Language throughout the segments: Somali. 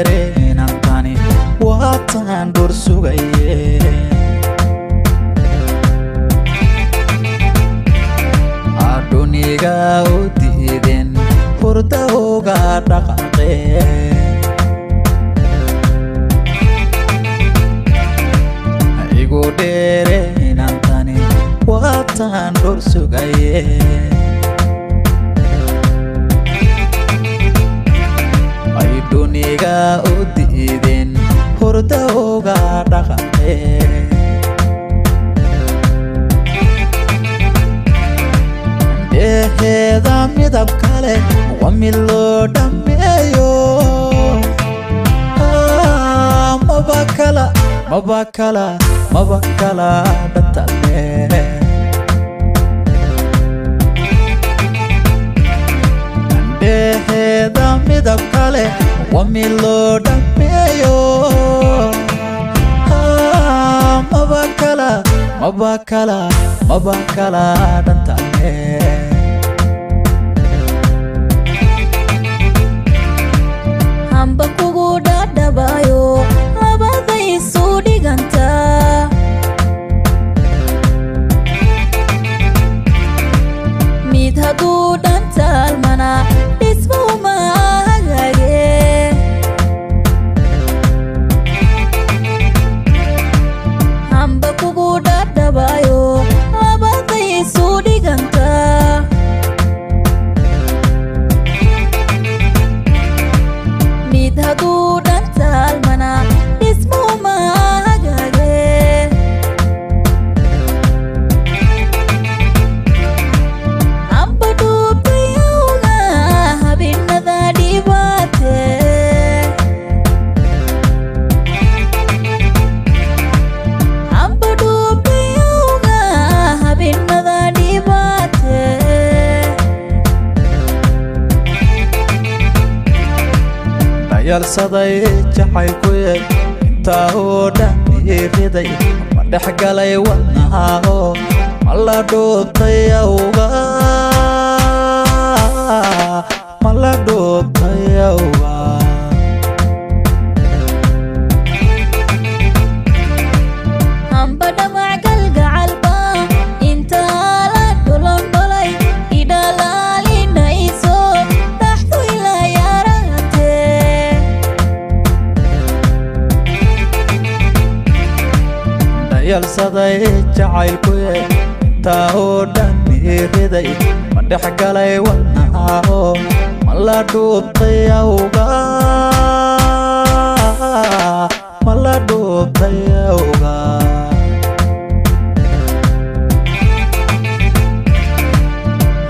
dheereen antani waatan dhur sugaye aduniga u diideen hurda uga dhaqaaqeen igu dheereen antani waatan dhur sugaye duniga u diideen hurda uga dhaqaaqeen dheheeda midab kale waa mid loo dhammeeyo maba kala dhantale dheheeda midab kale waa mid loo dhammeeyo maba kala dhantale hamba kugu dhadhabayo labaday isu dhiganta mid hadduu dhantaalmana dhismuma yalsaday jacaylkuye intaa oo dhan iiriday ma dhex galay wadnahaho ma la dhoobtay awga hamba dhamac galgacalba intaa la dholondholay idhalaalinayso dhaxdu ilaa yaratee yalsaday jacaylkuye intaa oo dhan iiriday ma dhex galay wadnahaho ma la dhoobtay awga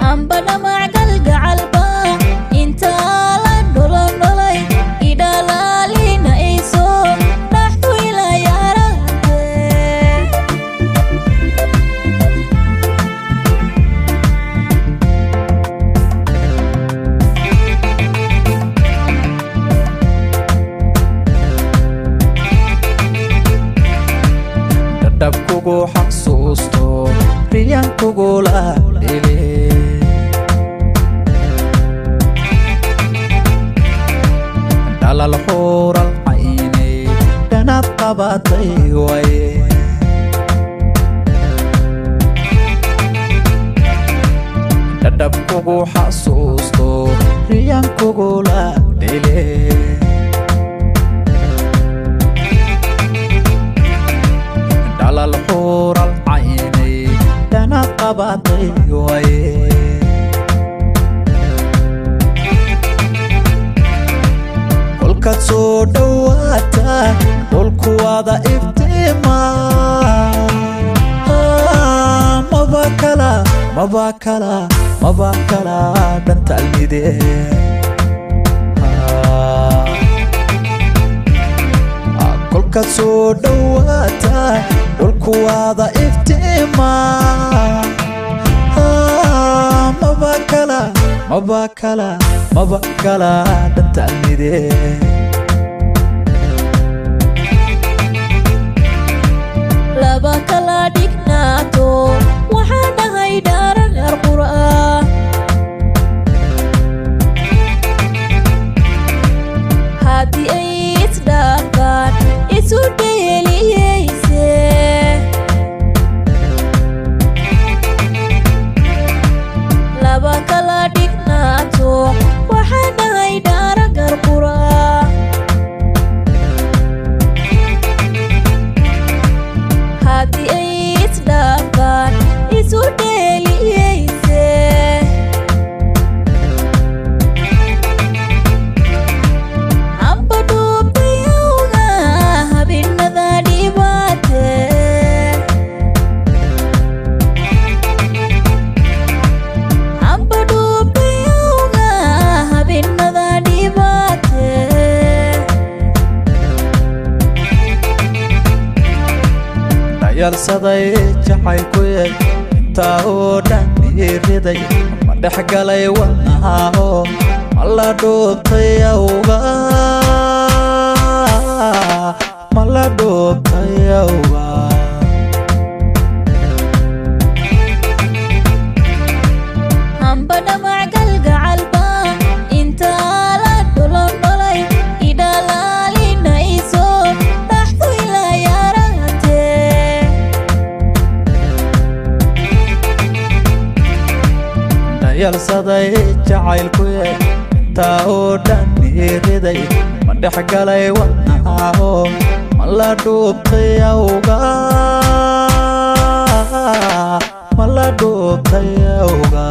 hamba dhamac galgacalba intaa la dholondholay idhalaalinayso dhaxdu ilaa yaratee dabkugu xasuusto riyaankugula dhile dhalal xuural caynay dhanab qabatay waye dabkugu xasuusto riyaankugula dhile dhalal xuural caynay dhanab qabatay waye kolkaad soo dhowaata dhulku wada iftiima maba kala dhantalmide kolkaad soo dhowaata dhulku wada iftiima maba kala dhantalmide laba kala dhignaato waxaa dhahay dhaaran qur'aan haddii ay dhayalsaday jacaylkuye intaa oo dhan iriday ma dhexgalay wadnahaho mala dhuubtay awga mala dhuubtay awga dhayalsaday jacaylkuye intaa oo dhan iriday ma dhexgalay wadnahaho mala dhuubtay awga mala dhuubtay awga